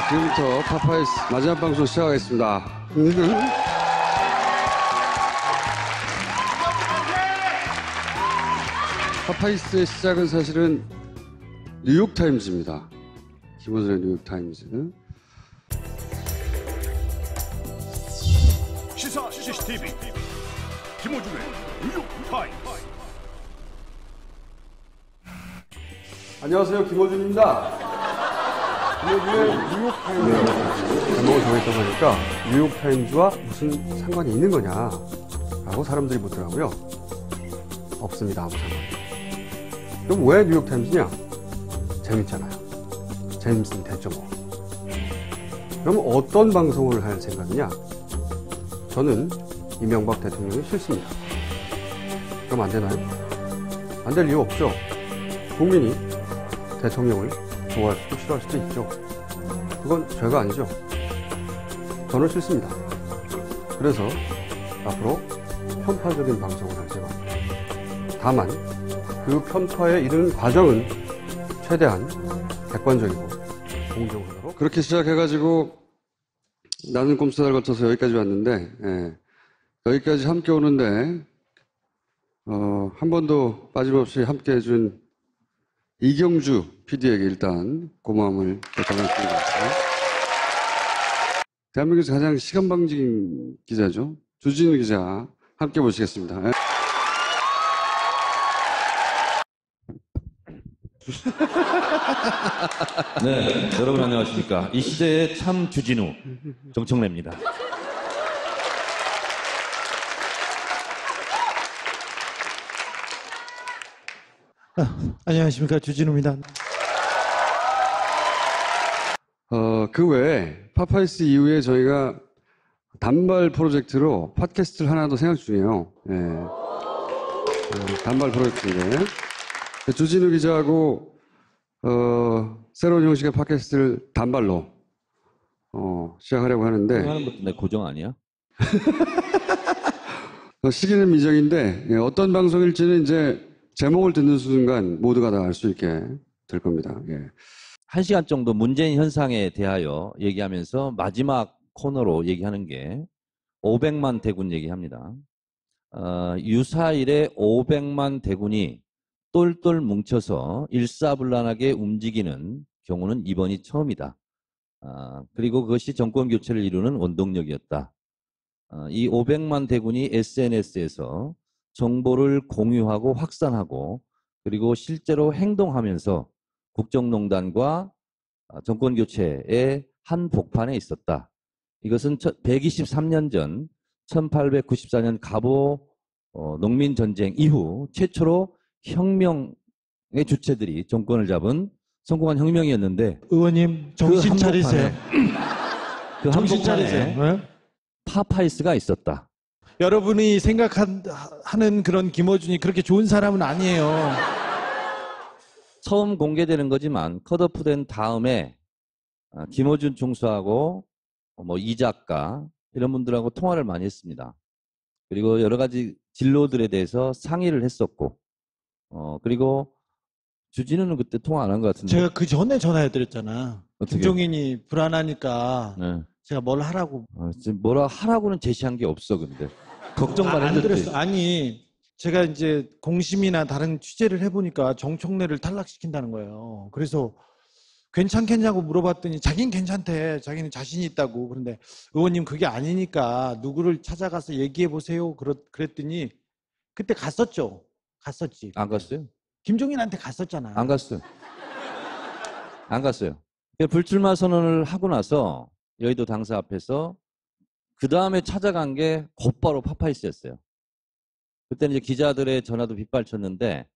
지금부터 파파이스 마지막 방송 시작하겠습니다. 파파이스의 시작은 사실은 뉴욕타임즈입니다. 김호준의 뉴욕타임즈. 시사 CCTV 김호준의 뉴욕타임즈. 안녕하세요, 김호준입니다. 김호준의 뉴욕타임즈 제목을 정했다고 하니까 뉴욕타임즈와 무슨 상관이 있는 거냐라고 사람들이 묻더라고요. 없습니다, 아무 상관. 그럼 왜 뉴욕타임즈냐? 재밌잖아요. 재밌으면 됐죠 뭐. 그럼 어떤 방송을 할 생각이냐? 저는 이명박 대통령이 싫습니다. 그럼 안 되나요? 안 될 이유 없죠. 국민이 대통령을 좋아할 수도 싫어할 수도 있죠. 그건 죄가 아니죠. 저는 싫습니다. 그래서 앞으로 편파적인 방송을 할 생각입니다. 다만 그 편파에 이르는 과정은 최대한 객관적이고 공정하도록. 그렇게 시작해가지고 나는 꼼수다를 거쳐서 여기까지 왔는데, 여기까지 함께 오는데 한 번도 빠짐없이 함께 해준 이경주 PD에게 일단 고마움을 전하겠습니다. 대한민국에서 가장 시간방진 기자죠. 주진우 기자 함께 모시겠습니다. 네, 여러분 안녕하십니까. 이 시대의 참 주진우 정청래입니다. 안녕하십니까, 주진우입니다. 그 외에 파파이스 이후에 저희가 단발 프로젝트로 팟캐스트를 하나 더 생각 중이에요. 단발 프로젝트인데 주진우 기자하고 새로운 형식의 팟캐스트를 단발로 시작하려고 하는데 하는 것도 내 고정 아니야? 시기는 미정인데 어떤 방송일지는 이제 제목을 듣는 순간 모두가 다 알 수 있게 될 겁니다. 1시간 정도 문재인 현상에 대하여 얘기하면서 마지막 코너로 얘기하는 게 500만 대군 얘기합니다. 유사일에 500만 대군이 똘똘 뭉쳐서 일사불란하게 움직이는 경우는 이번이 처음이다. 그리고 그것이 정권 교체를 이루는 원동력이었다. 이 500만 대군이 SNS에서 정보를 공유하고 확산하고 그리고 실제로 행동하면서 국정농단과 정권 교체의 한 복판에 있었다. 이것은 123년 전 1894년 갑오 농민전쟁 이후 최초로 혁명의 주체들이 정권을 잡은 성공한 혁명이었는데 의원님 정신 차리세요. 그 정신 한복판에 차리세요. 네? 파파이스가 있었다. 여러분이 생각하는 그런 김어준이 그렇게 좋은 사람은 아니에요. 처음 공개되는 거지만 컷오프된 다음에 김어준 총수하고 이 작가 이런 분들하고 통화를 많이 했습니다. 그리고 여러 가지 진로들에 대해서 상의를 했었고 그리고 주진우는 그때 통화 안 한 것 같은데 제가 그 전에 전화해드렸잖아. 어떻게? 김종인이 불안하니까 네. 제가 뭘 하라고. 지금 뭐라 하라고는 제시한 게 없어. 근데 걱정만 안 했는데 들었어. 아니 제가 이제 공심이나 다른 취재를 해보니까 정청래를 탈락시킨다는 거예요. 그래서 괜찮겠냐고 물어봤더니 자기는 괜찮대. 자기는 자신이 있다고. 그런데 의원님 그게 아니니까 누구를 찾아가서 얘기해보세요. 그랬더니 그때 갔었죠. 갔었지. 안 갔어요? 김종인한테 갔었잖아. 안 갔어요. 안 갔어요. 불출마 선언을 하고 나서 여의도 당사 앞에서 그 다음에 찾아간 게 곧바로 파파이스였어요. 그때는 이제 기자들의 전화도 빗발쳤는데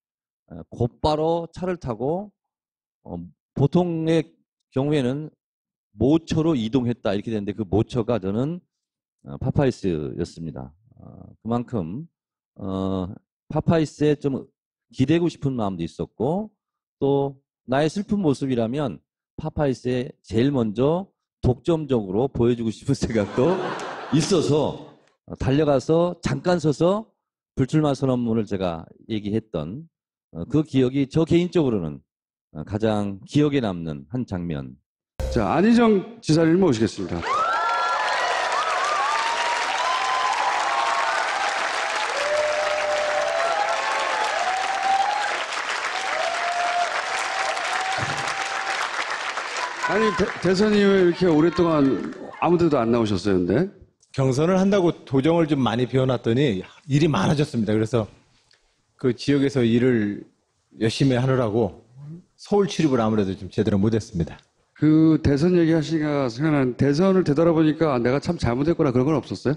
곧바로 차를 타고 보통의 경우에는 모처로 이동했다 이렇게 되는데 그 모처가 저는 파파이스였습니다. 그만큼 파파이스에 좀 기대고 싶은 마음도 있었고 또 나의 슬픈 모습이라면 파파이스에 제일 먼저 독점적으로 보여주고 싶은 생각도 있어서 달려가서 잠깐 서서 불출마 선언문을 제가 얘기했던 그 기억이 저 개인적으로는 가장 기억에 남는 한 장면. 자, 안희정 지사님 모시겠습니다. 아니, 대선 이후에 이렇게 오랫동안 아무 데도 안 나오셨어요, 근데? 경선을 한다고 도정을 좀 많이 비워놨더니 일이 많아졌습니다. 그래서 그 지역에서 일을 열심히 하느라고 서울 출입을 아무래도 좀 제대로 못했습니다. 그 대선 얘기하시니까 생각나는 대선을 되돌아보니까 아, 내가 참 잘못했구나 그런 건 없었어요?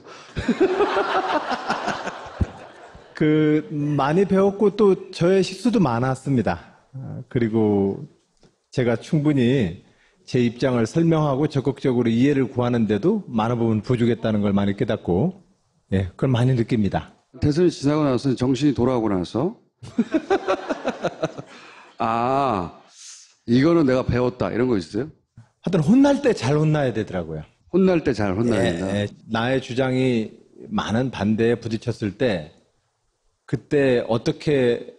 그 많이 배웠고 또 저의 실수도 많았습니다. 그리고 제가 충분히 제 입장을 설명하고 적극적으로 이해를 구하는데도 많은 부분 부족했다는 걸 많이 깨닫고, 예, 그걸 많이 느낍니다. 대선이 지나고 나서 정신이 돌아오고 나서 아, 이거는 내가 배웠다 이런 거 있어요? 하여튼 혼날 때 잘 혼나야 되더라고요. 혼날 때 잘 혼나야 된다. 예, 나의 주장이 많은 반대에 부딪혔을 때 그때 어떻게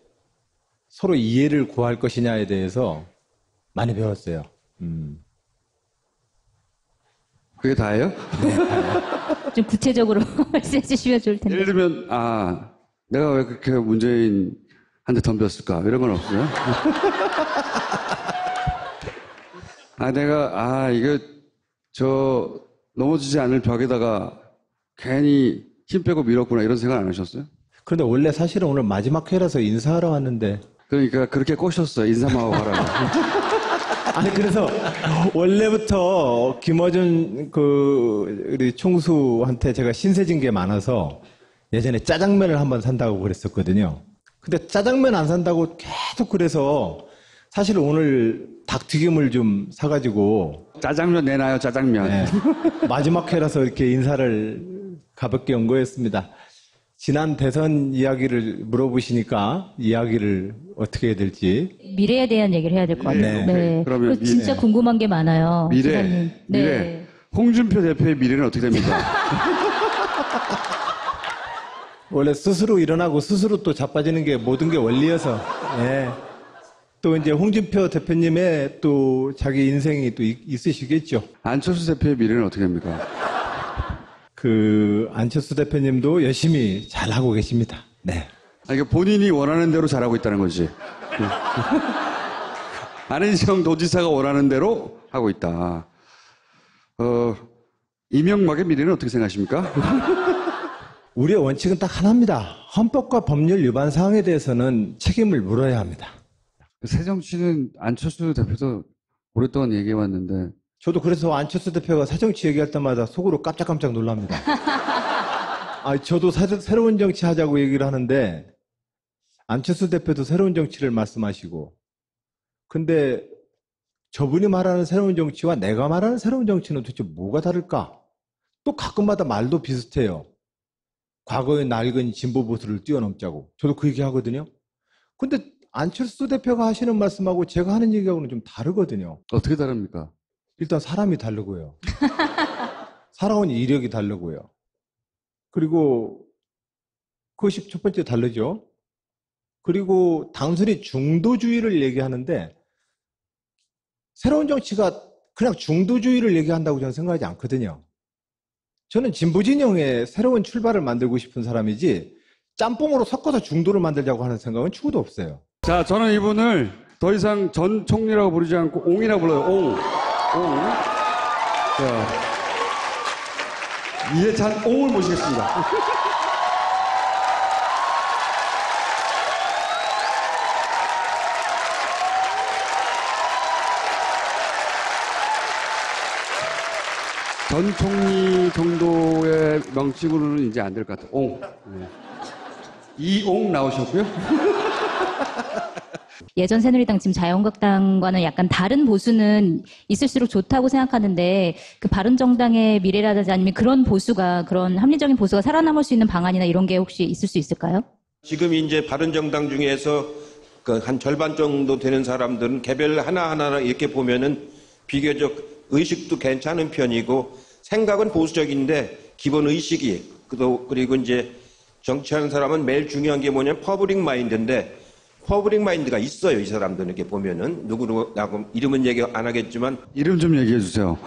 서로 이해를 구할 것이냐에 대해서 많이 배웠어요. 그게 다예요? 좀 구체적으로 말씀해 주시면 좋을 텐데. 예를 들면 아, 내가 왜 그렇게 문재인한테 덤볐을까 이런 건 없어요? 이거 저 넘어지지 않을 벽에다가 괜히 힘 빼고 밀었구나 이런 생각 안 하셨어요? 그런데 원래 사실은 오늘 마지막 회라서 인사하러 왔는데. 그러니까 그렇게 꼬셨어요. 인사만 하고 가라고. 아니, 그래서 원래부터 김어준 우리 총수한테 제가 신세진 게 많아서 예전에 짜장면을 한번 산다고 그랬었거든요. 근데 짜장면 안 산다고 계속 그래서 사실 오늘 닭튀김을 좀 사가지고 짜장면 내놔요, 짜장면. 네, 마지막 회라서 이렇게 인사를 가볍게 온 거였습니다. 지난 대선 이야기를 물어보시니까 이야기를 어떻게 해야 될지. 미래에 대한 얘기를 해야 될 것 같아요. 네. 그러면 그 진짜 궁금한 게 많아요. 기사님. 미래. 홍준표 대표의 미래는 어떻게 됩니까? 원래 스스로 일어나고 스스로 또 자빠지는 게 모든 게 원리여서. 예. 또 이제 홍준표 대표님의 또 자기 인생이 또 있으시겠죠. 안철수 대표의 미래는 어떻게 됩니까? 그 안철수 대표님도 열심히 잘하고 계십니다. 네. 이게 본인이 원하는 대로 잘하고 있다는 거지. 안희정 도지사가 원하는 대로 하고 있다. 이명박의 미래는 어떻게 생각하십니까? 우리의 원칙은 딱 하나입니다. 헌법과 법률 위반 사항에 대해서는 책임을 물어야 합니다. 새정치는 안철수 대표도 오랫동안 얘기해왔는데 저도 그래서 안철수 대표가 새정치 얘기할 때마다 속으로 깜짝깜짝 놀랍니다. 저도 새로운 정치 하자고 얘기를 하는데 안철수 대표도 새로운 정치를 말씀하시고, 근데 저분이 말하는 새로운 정치와 내가 말하는 새로운 정치는 도대체 뭐가 다를까? 또 가끔마다 말도 비슷해요. 과거의 낡은 진보 보수를 뛰어넘자고. 저도 그 얘기 하거든요. 근데 안철수 대표가 하시는 말씀하고 제가 하는 얘기하고는 좀 다르거든요. 어떻게 다릅니까? 일단 사람이 다르고요. 살아온 이력이 다르고요. 그리고 그것이 첫 번째 다르죠. 그리고 단순히 중도주의를 얘기하는데 새로운 정치가 그냥 중도주의를 얘기한다고 저는 생각하지 않거든요. 저는 진보 진영의 새로운 출발을 만들고 싶은 사람이지 짬뽕으로 섞어서 중도를 만들자고 하는 생각은 추구도 없어요. 자, 저는 이분을 더 이상 전 총리라고 부르지 않고 옹이라고 불러요. 옹. 자, 이해찬 옹을 모시겠습니다. 전 총리 정도의 명칭으로는 이제 안 될 것 같아요. 옹. 네. 이옹 나오셨고요. 예전 새누리당 지금 자유한국당과는 약간 다른 보수는 있을수록 좋다고 생각하는데 그 바른정당의 미래라든지 아니면 그런 보수가 그런 합리적인 보수가 살아남을 수 있는 방안이나 이런 게 혹시 있을 수 있을까요? 지금 이제 바른정당 중에서 그 한 절반 정도 되는 사람들은 개별 하나하나 이렇게 보면은 비교적 의식도 괜찮은 편이고 생각은 보수적인데 기본 의식이 그리고 이제 정치하는 사람은 매일 중요한 게 뭐냐면 퍼블릭 마인드인데 퍼블릭 마인드가 있어요. 이 사람들은 이렇게 보면은 누구라고 이름은 얘기 안 하겠지만 이름 좀 얘기해 주세요.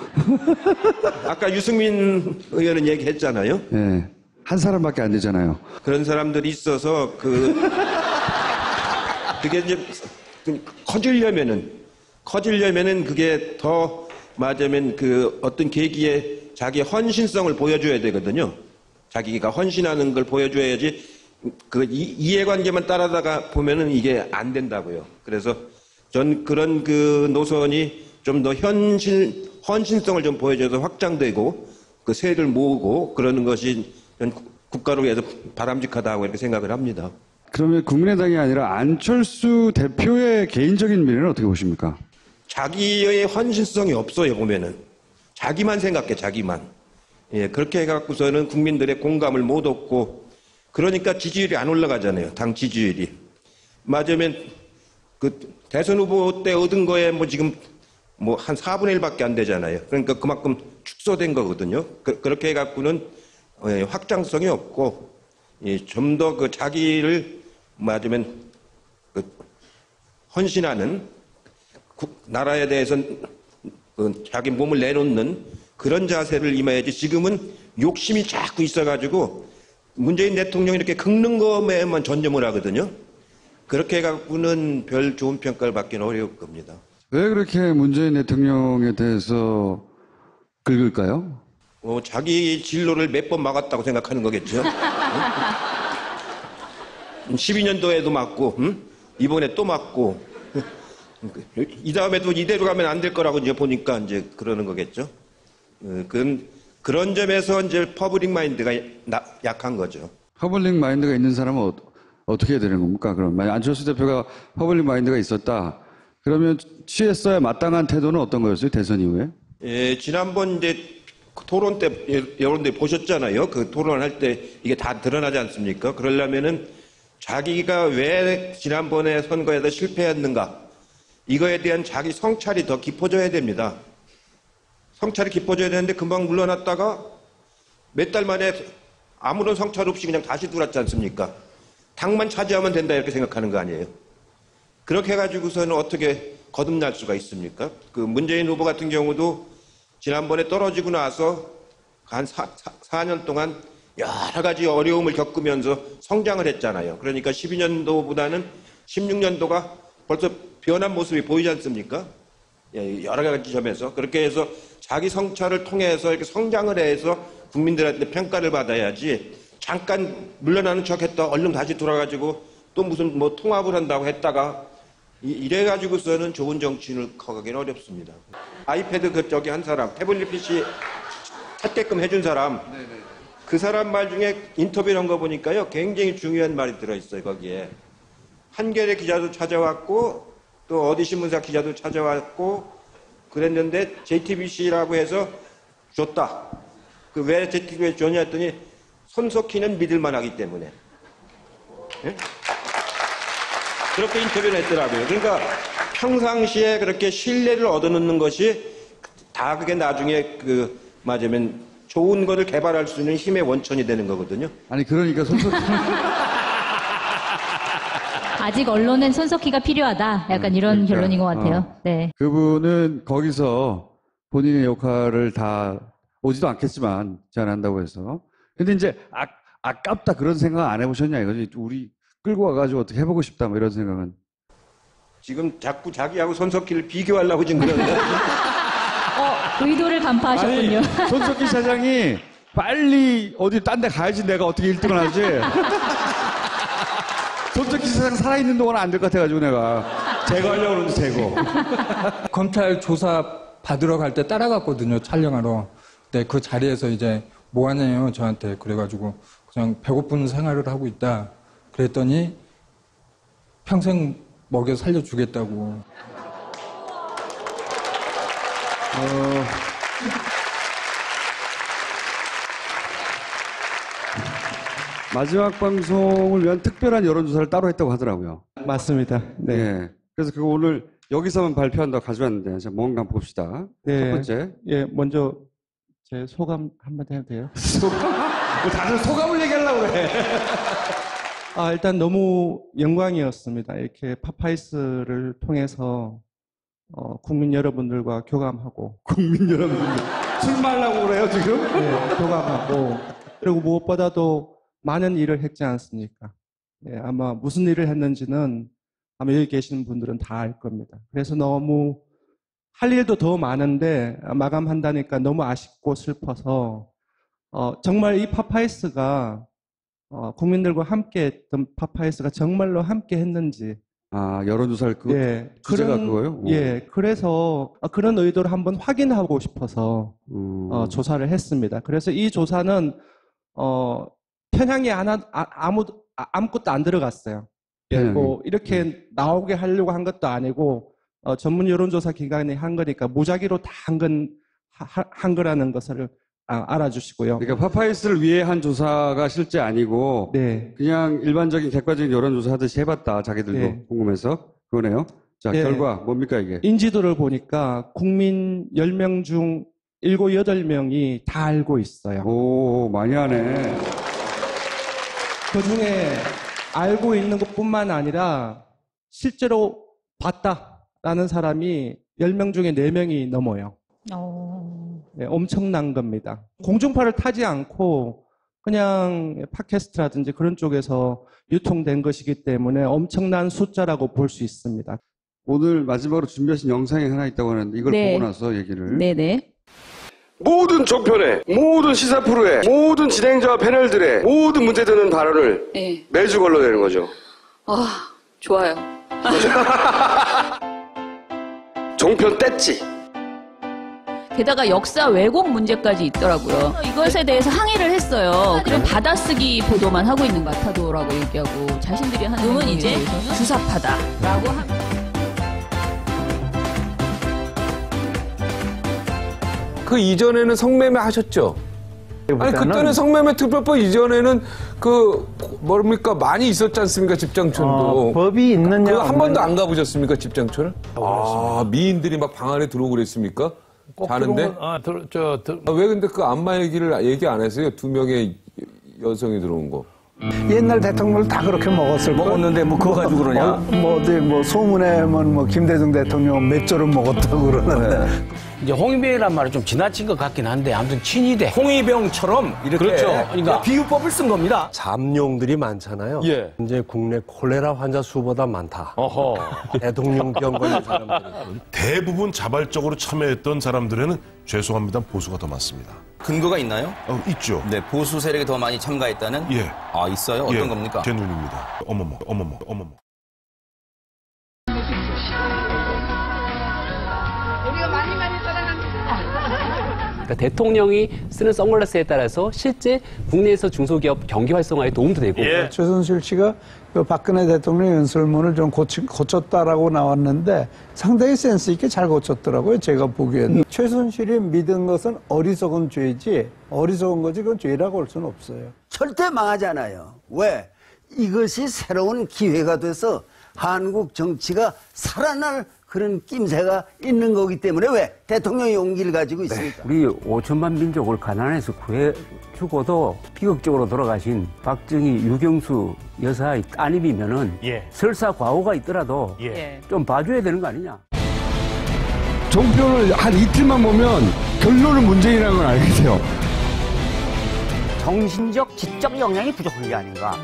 아까 유승민 의원은 얘기했잖아요. 예. 한 사람밖에 안 되잖아요. 그런 사람들이 있어서 그게 이제 커지려면은 그게 더 맞으면 그 어떤 계기에 자기 헌신성을 보여줘야 되거든요. 자기가 헌신하는 걸 보여줘야지 그 이해관계만 따라다가 보면은 이게 안 된다고요. 그래서 전 그런 그 노선이 좀 더 헌신성을 좀 보여줘서 확장되고 그 세를 모으고 그러는 것이 전 국가를 위해서 바람직하다고 이렇게 생각을 합니다. 그러면 국민의당이 아니라 안철수 대표의 개인적인 미래는 어떻게 보십니까? 자기의 헌신성이 없어요, 보면은. 자기만 생각해, 자기만. 예, 그렇게 해갖고서는 국민들의 공감을 못 얻고, 그러니까 지지율이 안 올라가잖아요, 당 지지율이. 맞으면, 그, 대선 후보 때 얻은 거에 뭐 지금 뭐 한 4분의 1밖에 안 되잖아요. 그러니까 그만큼 축소된 거거든요. 그렇게 해갖고는 확장성이 없고, 좀 더 그 자기를 맞으면 그 헌신하는 나라에 대해서 자기 몸을 내놓는 그런 자세를 임해야지 지금은 욕심이 자꾸 있어가지고 문재인 대통령이 이렇게 긁는 것에만 전념을 하거든요. 그렇게 해갖고는 별 좋은 평가를 받기는 어려울 겁니다. 왜 그렇게 문재인 대통령에 대해서 긁을까요? 자기 진로를 몇 번 막았다고 생각하는 거겠죠. 12년도에도 맞고, 이번에 또 맞고, 이 다음에도 이대로 가면 안 될 거라고 이제 보니까 이제 그러는 거겠죠. 그런 점에서 이제 퍼블릭 마인드가 약한 거죠. 퍼블릭 마인드가 있는 사람은 어떻게 해야 되는 겁니까? 그럼 만약 안철수 대표가 퍼블릭 마인드가 있었다. 그러면 취했어야 마땅한 태도는 어떤 거였어요? 대선 이후에? 예, 지난번 이제 토론 때 여러분들 보셨잖아요. 그 토론할 때 이게 다 드러나지 않습니까? 그러려면은 자기가 왜 지난번에 선거에서 실패했는가 이거에 대한 자기 성찰이 더 깊어져야 됩니다. 성찰이 깊어져야 되는데 금방 물러났다가 몇 달 만에 아무런 성찰 없이 그냥 다시 들어왔지 않습니까? 당만 차지하면 된다 이렇게 생각하는 거 아니에요. 그렇게 해가지고서는 어떻게 거듭날 수가 있습니까? 그 문재인 후보 같은 경우도 지난번에 떨어지고 나서 한 4년 동안 여러 가지 어려움을 겪으면서 성장을 했잖아요. 그러니까 12년도보다는 16년도가 벌써 변한 모습이 보이지 않습니까? 여러 가지 점에서. 그렇게 해서 자기 성찰을 통해서 이렇게 성장을 해서 국민들한테 평가를 받아야지 잠깐 물러나는 척 했다 얼른 다시 돌아가지고 또 무슨 뭐 통합을 한다고 했다가 이래가지고서는 좋은 정치인을 커가기는 어렵습니다. 아이패드 저기 한 사람, 태블릿 PC 찾게끔 해준 사람, 그 사람 말 중에 인터뷰를 한 거 보니까요, 굉장히 중요한 말이 들어있어요, 거기에. 한겨레 기자도 찾아왔고, 또 어디 신문사 기자도 찾아왔고, 그랬는데, JTBC라고 해서 줬다. 그 왜 JTBC에 줬냐 했더니, 손석희는 믿을만 하기 때문에. 예? 그렇게 인터뷰를 했더라고요. 그러니까 평상시에 그렇게 신뢰를 얻어놓는 것이 다 그게 나중에 맞으면 좋은 거를 개발할 수 있는 힘의 원천이 되는 거거든요. 아니, 그러니까 손석희. 아직 언론엔 손석희가 필요하다. 약간 이런 그러니까, 결론인 것 같아요. 네. 그분은 거기서 본인의 역할을 다 오지도 않겠지만 제안한다고 해서. 근데 이제 아깝다 그런 생각 안 해보셨냐 이거지. 우리 끌고 와가지고 어떻게 해보고 싶다 뭐 이런 생각은. 지금 자꾸 자기하고 손석희를 비교하려고 지금 그러는 거예요. 의도를 간파하셨군요. 아니, 손석희 사장이 빨리 어디 딴 데 가야지 내가 어떻게 1등을 하지. 손석희 사장 살아있는 동안은 안 될 것 같아가지고 내가 제거하려고 그러는데 제거. 검찰 조사 받으러 갈 때 따라갔거든요, 촬영하러. 근데 그 자리에서 이제 뭐 하냐요, 저한테. 그래가지고 그냥 배고픈 생활을 하고 있다. 그랬더니 평생 먹여 살려주겠다고. 마지막 방송을 위한 특별한 여론조사를 따로 했다고 하더라고요. 맞습니다. 네. 네. 그래서 그거 오늘 여기서만 발표한다고 가져왔는데 자, 뭔가 한번 봅시다. 네. 첫 번째. 예, 먼저 제 소감 한마디 해도 돼요? 뭐 다들 소감을 얘기하려고 그래. 일단 너무 영광이었습니다. 이렇게 파파이스를 통해서 국민 여러분들과 교감하고 국민 여러분들 출마하려고 그래요 지금? 네, 교감하고 그리고 무엇보다도 많은 일을 했지 않습니까? 네, 아마 무슨 일을 했는지는 아마 여기 계시는 분들은 다 알 겁니다. 그래서 너무 할 일도 더 많은데 마감한다니까 너무 아쉽고 슬퍼서 정말 이 파파이스가 국민들과 함께 했던 파파이스가 정말로 함께 했는지 여론조사를 주제가 그거요? 예, 그래서 그런 의도를 한번 확인하고 싶어서 조사를 했습니다. 그래서 이 조사는 편향이 아무것도 안 들어갔어요. 예, 뭐 이렇게 나오게 하려고 한 것도 아니고 전문 여론조사 기관이 한 거니까 무작위로 다 한 거라는 것을 알아주시고요. 그러니까 파파이스를 위해 한 조사가 실제 아니고 네. 그냥 일반적인 객관적인 여론조사 하듯이 해봤다. 자기들도 네. 궁금해서. 그거네요. 자, 네. 결과 뭡니까 이게? 인지도를 보니까 국민 10명 중 7, 8명이 다 알고 있어요. 오, 많이 하네. 그중에 알고 있는 것뿐만 아니라 실제로 봤다라는 사람이 10명 중에 4명이 넘어요. 네, 엄청난 겁니다. 공중파를 타지 않고 그냥 팟캐스트라든지 그런 쪽에서 유통된 것이기 때문에 엄청난 숫자라고 볼 수 있습니다. 오늘 마지막으로 준비하신 영상이 하나 있다고 하는데 이걸 네. 보고 나서 얘기를. 네네. 모든 종편의 모든 시사 프로의 모든 진행자와 패널들의 모든 문제되는 발언을 네. 매주 걸러내는 거죠. 좋아요. 종편 뗐지. 게다가 역사 왜곡 문제까지 있더라고요. 이것에 대해서 항의를 했어요. 그럼 받아쓰기 보도만 하고 있는 것 같아도라고 얘기하고 자신들이 하는 놈은 이제 주사파다라고 합니다. 그 이전에는 성매매 하셨죠? 아니 그때는 성매매 특별법 이전에는 뭡니까 많이 있었지 않습니까 집장촌도. 법이 있느냐? 그거 한 번도 안 가보셨습니까 집장촌을? 미인들이 막 방 안에 들어오고 그랬습니까? 자는데? 왜 근데 그 안마 얘기를 얘기 안 했어요? 2명의 여성이 들어온 거. 옛날 대통령을 다 그렇게 먹었는데 뭐 그거 가지고 그러냐? 소문에는 김대중 대통령 몇 조를 먹었다고 그러는데. 이제 홍위병이란 말은 좀 지나친 것 같긴 한데 아무튼 친위대 홍위병처럼 이렇게 그렇죠. 그러니까 비유법을 쓴 겁니다. 잠룡들이 많잖아요. 예. 이제 국내 콜레라 환자 수보다 많다. 대통령병 걸린 사람들이. 대부분 자발적으로 참여했던 사람들에는 죄송합니다 보수가 더 많습니다. 근거가 있나요? 있죠. 네, 보수 세력이 더 많이 참가했다는? 예. 있어요? 어떤 겁니까? 제 눈입니다. 어머머. 우리가 많이 사랑합니다. 그러니까 대통령이 쓰는 선글라스에 따라서 실제 국내에서 중소기업 경기 활성화에 도움도 되고. 최순실 씨가 그 박근혜 대통령 연설문을 좀 고쳤다라고 나왔는데 상당히 센스 있게 잘 고쳤더라고요. 제가 보기에는. 최순실이 믿은 것은 어리석은 죄지 어리석은 거지 그건 죄라고 할 수는 없어요. 절대 망하지 않아요. 왜? 이것이 새로운 기회가 돼서 한국 정치가 살아날 그런 낌새가 있는 거기 때문에 왜? 대통령이 용기를 가지고 있으니까. 우리 5천만 민족을 가난에서 구해주고도 비극적으로 돌아가신 박정희, 유경수 여사의 따님이면은 설사 과오가 있더라도 좀 봐줘야 되는 거 아니냐. 종편을 한 이틀만 보면 결론은 문재인이라는 걸 알게 돼요. 정신적, 지적 역량이 부족한 게 아닌가.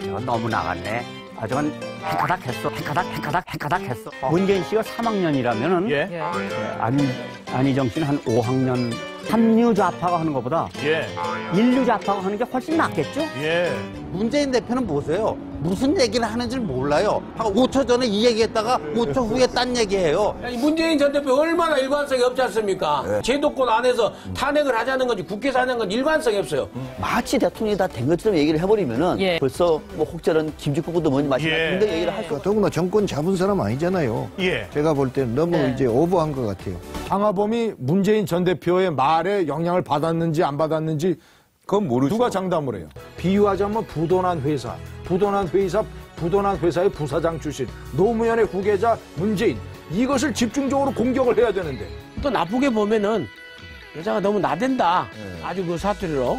저건 너무 나갔네. 저건 헷가닥 했어. 문재인 씨가 3학년이라면은 안희정 씨는 한 5학년. 삼류좌파가 하는 것보다 인류좌파가 하는 게 훨씬 낫겠죠? 문재인 대표는 보세요. 무슨 얘기를 하는지 몰라요. 5초 전에 이 얘기했다가 5초 후에 딴 얘기해요. 문재인 전 대표 얼마나 일관성이 없지 않습니까? 제도권 안에서 탄핵을 하자는 건지 국회에서 하는 건지 일관성이 없어요. 마치 대통령이 다 된 것처럼 얘기를 해버리면은 벌써 뭐 혹자는 김치국도 뭔지 마시나 근데 얘기를 할 수가. 더구나 정권 잡은 사람 아니잖아요. 제가 볼 때는 너무 이제 오버한 것 같아요. 방화범이 문재인 전 대표의 말에 영향을 받았는지 안 받았는지 그건 모르죠. 누가 장담을 해요? 비유하자면 부도난 회사의 부사장 출신 노무현의 후계자 문재인 이것을 집중적으로 공격을 해야 되는데 또 나쁘게 보면은 여자가 너무 나댄다. 아주 그 사투리로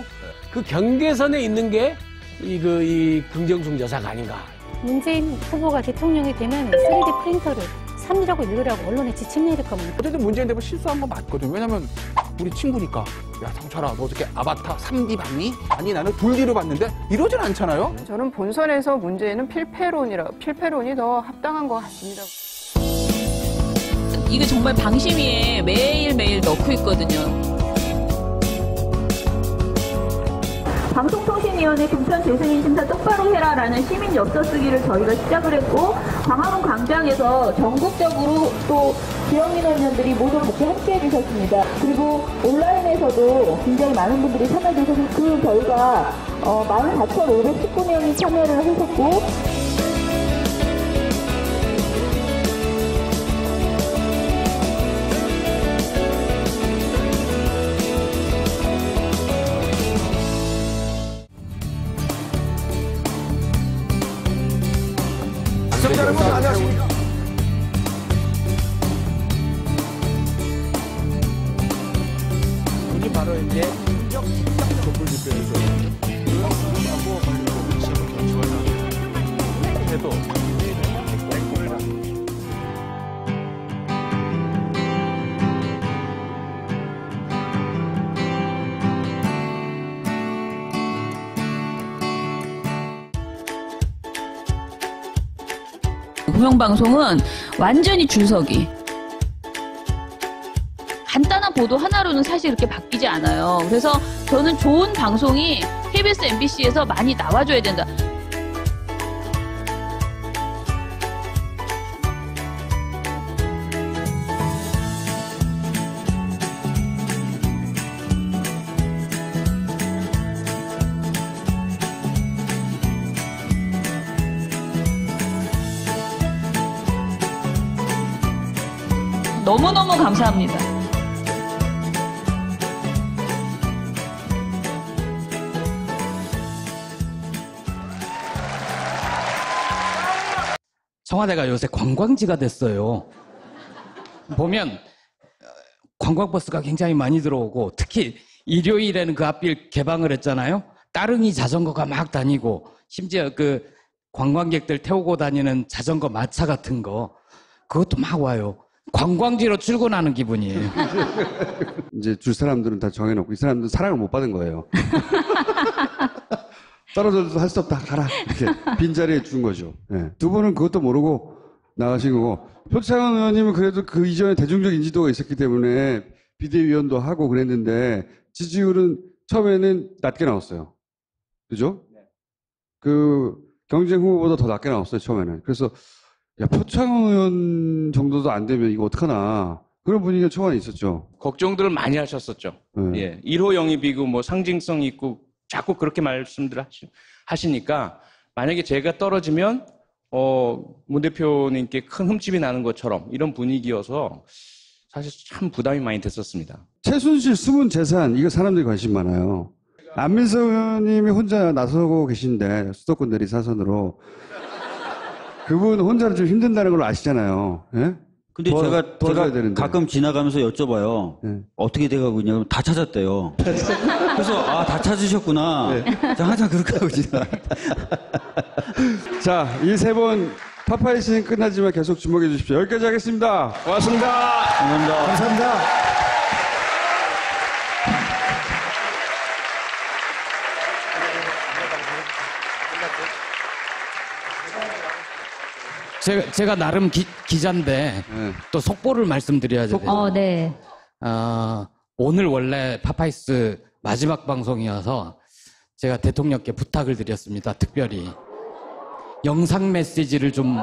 그 경계선에 있는 게 이 긍정숙 여사가 아닌가. 문재인 후보가 대통령이 되면 3D 프린터를 삼으라고 읽으라고 언론에 지침 내릴 겁니다. 어쨌든 문재인 대표 실수한 건 맞거든. 왜냐면 우리 친구니까. 야, 상철아, 너 어떻게 아바타 3D 봤니? 아니, 나는 2D로 봤는데 이러진 않잖아요? 저는 본선에서 문제는 필패론이 더 합당한 것 같습니다. 이게 정말 방심위에 매일매일 넣고 있거든요. 방송통신위원회 금천 재승인 심사 똑바로 해라라는 시민 엽서 쓰기를 저희가 시작을 했고 광화문 광장에서 전국적으로 또 지역민원 위원들이 모두 같이 함께 해주셨습니다. 그리고 온라인에서도 굉장히 많은 분들이 참여해 주셔서 그 결과 14,519명이 참여를 하셨고 시청자 여러분 안녕하십니까. 이게 바로 이제 인적 직접 건물 집회에서 하고 관련된 지금 경치관을 해도 공영방송은 완전히 줄서기. 간단한 보도 하나로는 사실 그렇게 바뀌지 않아요. 그래서 저는 좋은 방송이 KBS, MBC에서 많이 나와줘야 된다. 너무너무 감사합니다. 청와대가 요새 관광지가 됐어요. 보면 관광버스가 굉장히 많이 들어오고 특히 일요일에는 그 앞길 개방을 했잖아요. 따릉이 자전거가 막 다니고 심지어 그 관광객들 태우고 다니는 자전거 마차 같은 거 그것도 막 와요. 관광지로 출근하는 기분이에요. 이제 줄 사람들은 다 정해놓고 이 사람들은 사랑을 못 받은 거예요. 떨어져도 할 수 없다. 가라. 이렇게 빈자리에 준 거죠. 네. 두 분은 그것도 모르고 나가신 거고 표창원 의원님은 그래도 그 이전에 대중적 인지도가 있었기 때문에 비대위원도 하고 그랬는데 지지율은 처음에는 낮게 나왔어요. 그죠? 그 경쟁 후보보다 더 낮게 나왔어요. 처음에는. 그래서 야, 표창원 의원 정도도 안 되면 이거 어떡하나. 그런 분위기가 초반에 있었죠. 걱정들을 많이 하셨었죠. 예. 1호 영입이고 뭐 상징성 있고 자꾸 그렇게 말씀들 하시니까 만약에 제가 떨어지면 문 대표님께 큰 흠집이 나는 것처럼 이런 분위기여서 사실 참 부담이 많이 됐었습니다. 최순실 숨은 재산 이거 사람들이 관심 많아요. 안민석 의원님이 혼자 나서고 계신데 수도권 내리 사선으로 그분 혼자는 좀 힘든다는 걸 아시잖아요. 예? 근데 제가 가끔 지나가면서 여쭤봐요. 네. 어떻게 돼가고 있냐면 다 찾았대요. 그래서 다 찾으셨구나. 네. 제가 항상 그렇게 하고 지나. 자, 이 세 번 파파이스는 끝나지만 계속 주목해 주십시오. 여기까지 하겠습니다. 고맙습니다. 감사합니다. 감사합니다. 제가 나름 기자인데 또 속보를 말씀드려야 돼요. 네. 오늘 원래 파파이스 마지막 방송이어서 제가 대통령께 부탁을 드렸습니다. 특별히 영상 메시지를 좀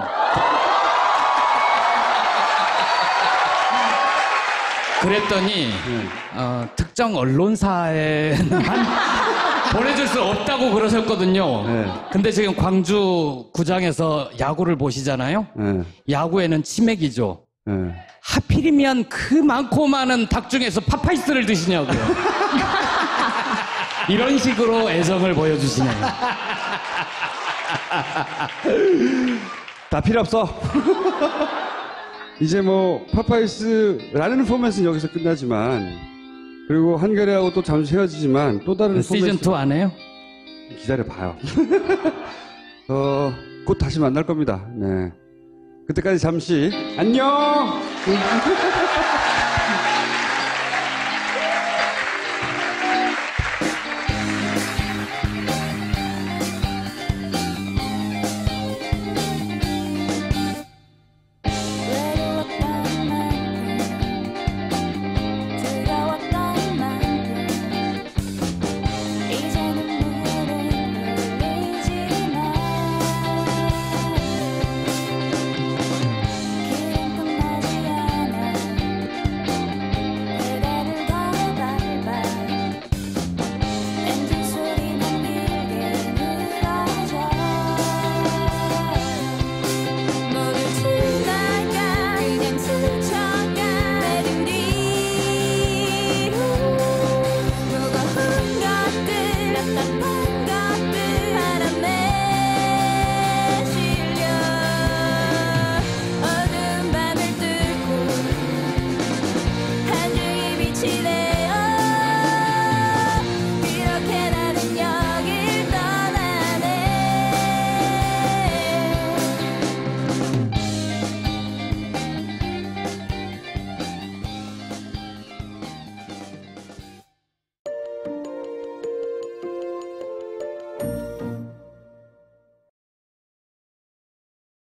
그랬더니 특정 언론사에만 보내줄 수 없다고 그러셨거든요. 근데 지금 광주구장에서 야구를 보시잖아요. 야구에는 치맥이죠. 하필이면 그 많고 많은 닭 중에서 파파이스를 드시냐고요. 이런 식으로 애정을 보여주시네요. 다 필요 없어. 이제 뭐 파파이스라는 포맷은 여기서 끝나지만 그리고 한겨레하고 또 잠시 헤어지지만 또 다른 시즌2 안 해요? 기다려봐요. 곧 다시 만날 겁니다. 네. 그때까지 잠시 안녕!